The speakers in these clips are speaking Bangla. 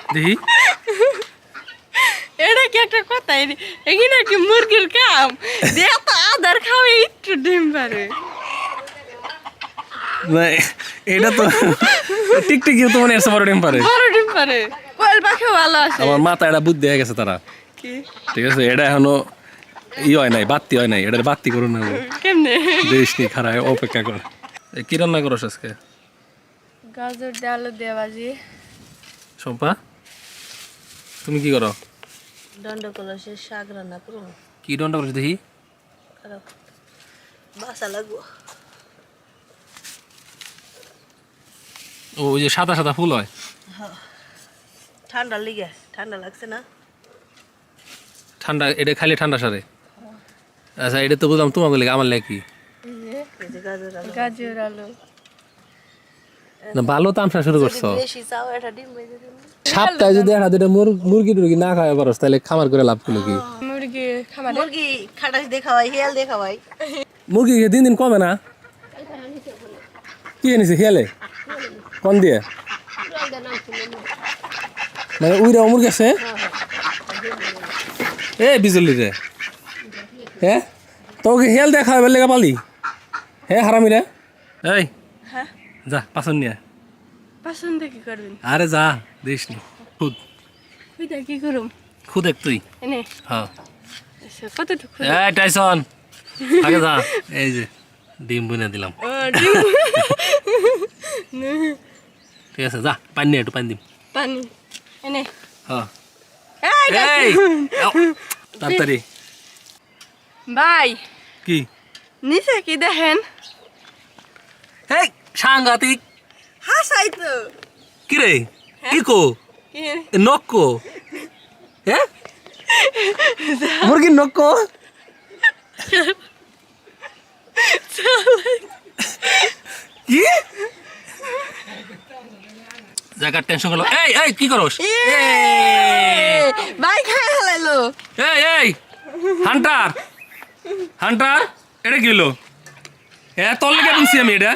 দেখি এটা কি একটা কথা এখানে কি মুরগির কাম দেয়া তো আদার খাওয়া একটু ডিম পারে না এটা তো টিকটিকি তো মানে এসে বড় ডিম পারে বড় ডিম পারে কোয়েল পাখি ভালো আছে আমার মাথা এটা বুদ্ধি হয়ে গেছে তারা কি ঠিক আছে এটা এখনো হয় নাই বাত্তি হয় নাই এটা বাত্তি করুন না কেমনে দেশ নি খারায় অপেক্ষা কর কি রান্না করছ আজকে গাজর দিয়ে আলু দিয়ে ভাজি শম্পা তুমি কি করো দণ্ড কলসের শাক রান্না করুন কি দন্ড করছ দেখি বাসা লাগবো ওই যে সাদা সাদা ফুল হয় ঠান্ডা লিগে ঠান্ডা লাগছে না ঠান্ডা এটা খাইলে ঠান্ডা সারে আচ্ছা এটা তো বুঝলাম তোমাকে লেগে আমার লেগে কি গাজর আলু না ভালো তামসা শুরু করছো বেশি চাও এটা ডিম ভেজে দিন সপ্তাহে যদি একটা দুটো মুরগি টুরগি না খাওয়া পারস তাহলে খামার করে লাভ করলো কি মুরগি খামার মুরগি খাটাস দেখাওয়াই হেল দেখাওয়াই মুরগি দিন দিন কমে না কি এনেছে খেয়ালে কোন দিয়ে মানে উইরা মুরগি আছে এ বিজলি রে হ্যাঁ তোকে হেল দেখা হবে লেগা পালি হ্যাঁ হারামি রে এই হ্যাঁ যা পাচন নিয়ে পছন্দ কি করবেন আরে যা দিস নি খুদ ওইটা কি করুম খুদ এক তুই এনে হ্যাঁ কতটুকু এই টাইসন আগে যা এই যে ডিম বুনে দিলাম ঠিক আছে যা পানি নিয়ে একটু পানি দিম পানি এনে হ্যাঁ এই এই তাড়াতাড়ি ভাই কি নিচে কি দেখেন এই সাংঘাতিক হাসাই তো কি রে কি কো কি নক কো হ্যাঁ মুরগির নক কো কি জায়গা টেনশন করলো এই এই কি করস ভাই খাই হালাইলো এই এই হান্টার হান্টার এটা কি হলো হ্যাঁ তোর লেগে বলছি আমি এটা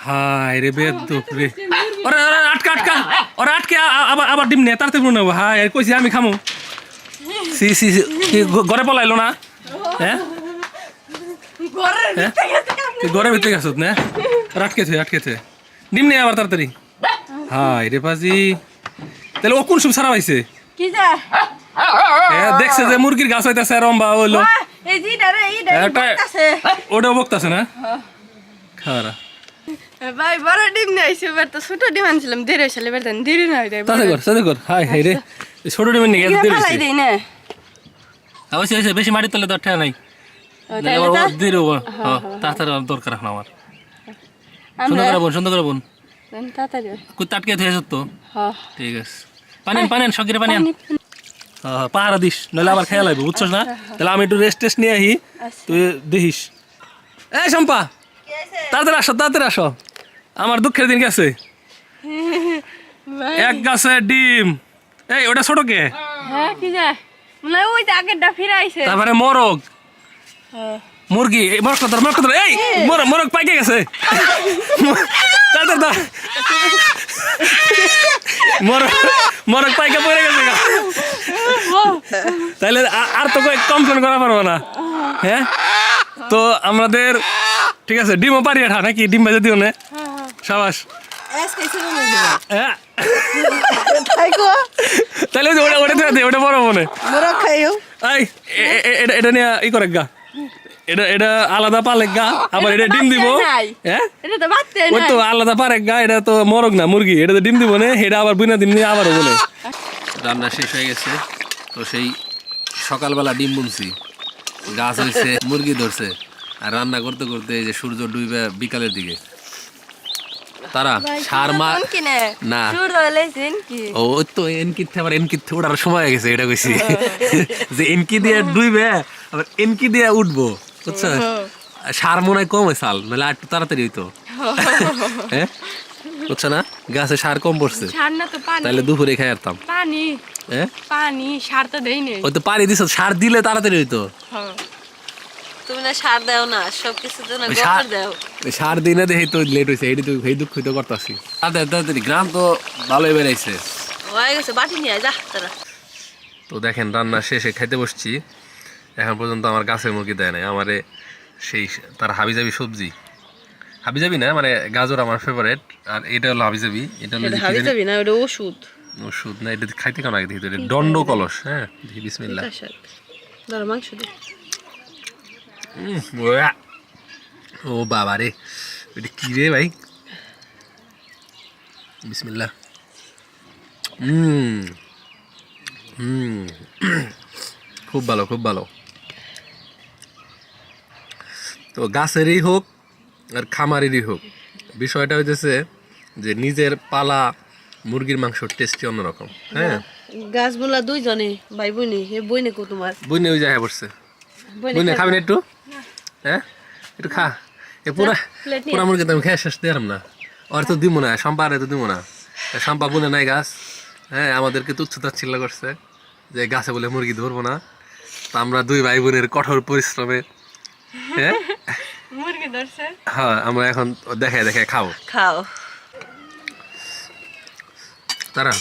হায় রে বেদুক রে ওরে ওরে আটকা আটকা ওরে আটকে আবার আবার ডিম নে তাড়াতাড়ি নেবো হায় কইছি আমি খামু সি সি কি ঘরে পলাইলো না হ্যাঁ ঘরের ভিতরে গেছ না আটকে থে ডিম নে আবার তাড়াতাড়ি হায় রে পাজি তাহলে ও কোন সব সারা পাইছে কি যা হ্যাঁ দেখছে যে মুরগির গাছ হইতাছে রম্বা হইলো এই জিডা রে এইডা বকতাছে ওটাও বকতাছে না খারা ভাই বড় ডিম নিয়ে আইছে এবার তো ছোট ডিম আনছিলাম দেড় সালে এবার দেন দেরি না হইতাই সাথে কর হায় হায় রে ছোট ডিমের নিয়ে গেছে ফালাই দেই না অবশ্যই বেশি মাটি তলে দরকার নাই তাড়াতাড়ি দরকার এখন আমার সুন্দর করে বোন তাড়াতাড়ি কই তাটকে থুয়েছ তো হ্যাঁ ঠিক আছে পানি পানি সকিরে পানি পাহারা দিস নইলে আবার খেয়াল লাগবে বুঝছস না তাহলে আমি একটু রেস্ট টেস্ট নিয়ে আহি তুই দেখিস এই শম্পা তাড়াতাড়ি আসো আমার দুঃখের দিন গেছে এক গাছে ডিম এই ওটা ছোট কে হ্যাঁ কি যা মনে ওই যে আগেরটা ফিরে আইছে তারপরে মরগ হ্যাঁ মুরগি মরক এই মরক পাইকে গেছে মরক পাইকে পড়ে গেছে তাহলে আর তো কমপ্লেন করা পারবো না হ্যাঁ তো আমাদের ঠিক আছে ডিমও পারি এটা নাকি ডিম ভেজে দিও না সাবাস হ্যাঁ তাহলে ওটা বড় মনে এটা নিয়ে ই করে গা এটা আলাদা পালে গা আবার এটা ডিম দিব হ্যাঁ ওই তো আলাদা পারে গা এটা তো মরক না মুরগি এটা তো ডিম দিব না এটা আবার বুনা দিন নিয়ে আবারও বলে রান্না শেষ হয়ে গেছে তো সেই সকালবেলা ডিম বুনছি গাছ হয়েছে মুরগি ধরছে আর রান্না করতে করতে এই যে সূর্য ডুবে বিকালের দিকে তারা সার মা না ও তো এনকিতে আবার এনকিতে ওঠার সময় হয়ে গেছে এটা কইছি যে এনকি দিয়ে ডুইবে আবার এনকি দিয়ে উঠবো বুঝছো সার মনে হয় কম হয় সাল নাহলে আর একটু তাড়াতাড়ি হইতো হ্যাঁ বুঝছো না গাছে সার কম পড়ছে তাহলে দুপুরে খাই আরতাম পানি সার তো দেই নেই ওই তো পানি দিছ সার দিলে তাড়াতাড়ি হইতো তুমি না সার দাও না, সবকিছু তো না গোবর দাও। সার দিনে দেখি তো লেট হয়েছে, এইটি তো এই দুঃখ তো করতেছি। তাড়াতাড়ি গ্রাম তো ভালোই বেড়াইছে, হয়ে গেছে, বাটি নিয়ে যা তারা। তো দেখেন রান্না শেষে খাইতে বসছি। এখন পর্যন্ত আমার গাছের মুরগি দেয় নাই আমারে, সেই তার হাবিজাবি সবজি, হাবিজাবি না মানে গাজর আমার ফেভারিট, আর এটা হলো হাবিজাবি। এটা হলো হাবিজাবি না, ওটা ওষুধ। ওষুধ না, এটা খাইতে কেমন আগে দেখি তো, এটা দণ্ড কলস। হ্যাঁ দেখি, বিসমিল্লাহ। ধরো মাংস দে। ও বাবা রে, এটা কি রে ভাই, বিসমিল্লাহ। খুব ভালো, খুব ভালো। তো গাছেরই হোক আর খামারেরই হোক, বিষয়টা হইতেছে যে নিজের পালা মুরগির মাংসর টেস্টি অন্যরকম। হ্যাঁ, গাছগুলা দুইজনে ভাই বোনে, হে বইনে কো তোমার বইনে ওই জায়গায় পড়ছে, বইনে খাবি না একটু? হ্যাঁ একটু খা, এ পুরা পুরা মুরগি তো আমি খেয়ে শেষ দিলাম না, আর তো দিব না, সম্পা তো দিব না, সম্পা বলে নাই গাছ। হ্যাঁ, আমাদেরকে তুচ্ছতাচ্ছিল্য করছে যে গাছে বলে মুরগি ধরবো না। তো আমরা দুই ভাই বোনের কঠোর পরিশ্রমে হ্যাঁ মুরগি ধরছে। হ্যাঁ, আমরা এখন দেখায় দেখায় খাও খাও। তারা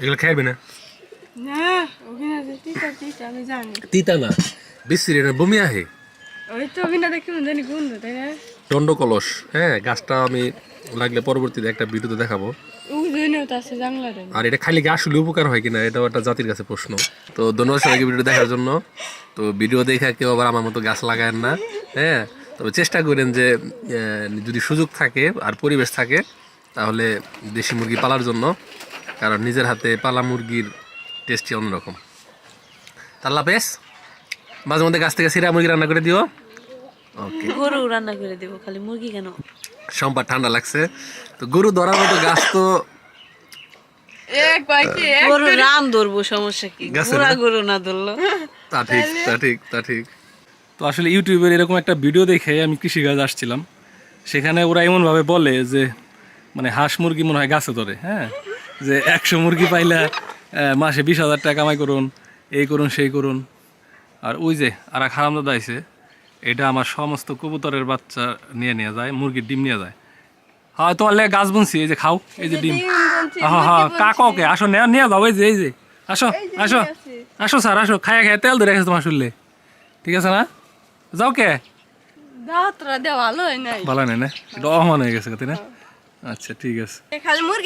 এগুলো খাইবে না? না, ওখানে তিতা তিতা আমি জানি। তিতা না, বিশ্রী না, বমি আহে। ওই তো ওখানে দেখি জানি গন্ধ, তাই না? দণ্ড কলস। হ্যাঁ, গাছটা আমি লাগলে পরবর্তীতে একটা ভিডিওতে দেখাবো। ওখানেও তো আছে জানলা রে। আর এটা খাইলে কি আসলে উপকার হয় কিনা, এটাও একটা জাতির কাছে প্রশ্ন। তো ধন্যবাদ সবাইকে ভিডিও দেখার জন্য। তো ভিডিও দেখা কেউ আবার আমার মতো গাছ লাগায়েন না। হ্যাঁ, তবে চেষ্টা করেন যে যদি সুযোগ থাকে আর পরিবেশ থাকে তাহলে দেশি মুরগি পালার জন্য, কারণ নিজের হাতে পালা মুরগির টেস্টই অন্যরকম। তাল্লা পেস মাঝে মধ্যে গাছ থেকে সিরা মুরগি রান্না করে দিও। ওকে, গরু রান্না করে দেব, খালি মুরগি কেন? সম্পা ঠান্ডা লাগছে তো, গরু ধরার মতো গাছ তো গরু রান ধরবো, সমস্যা কি? গরু না ধরলো। তা ঠিক, তা ঠিক, তা ঠিক। তো আসলে ইউটিউবের এরকম একটা ভিডিও দেখে আমি কৃষিকাজ আসছিলাম, সেখানে ওরা এমনভাবে বলে যে মানে হাঁস মুরগি মনে হয় গাছে ধরে। হ্যাঁ, যে 100 মুরগি পাইলে মাসে 20,000 টাকা কামাই করুন, এই করুন সেই করুন। আর ওই যে আর এক হারামদাদা আইছে, এটা আমার সমস্ত কবুতরের বাচ্চা নিয়ে যায়, মুরগির ডিম নিয়ে যায়। হ্যাঁ, তো আলে গাছ বুনছি, এই যে খাও, এই যে ডিম। হ্যাঁ হ্যাঁ, কাকে আসো নিয়ে যাও, এই যে আসো আসো আসো স্যার, আসো, খায়া খায়া তেল ধরে রেখেছে তোমার শুনলে। ঠিক আছে না, যাও কে ভালো হয় নাই, ভালো নেই না, এটা অমান হয়ে গেছে তাই না? আচ্ছা ঠিক আছে। খালি মুরগি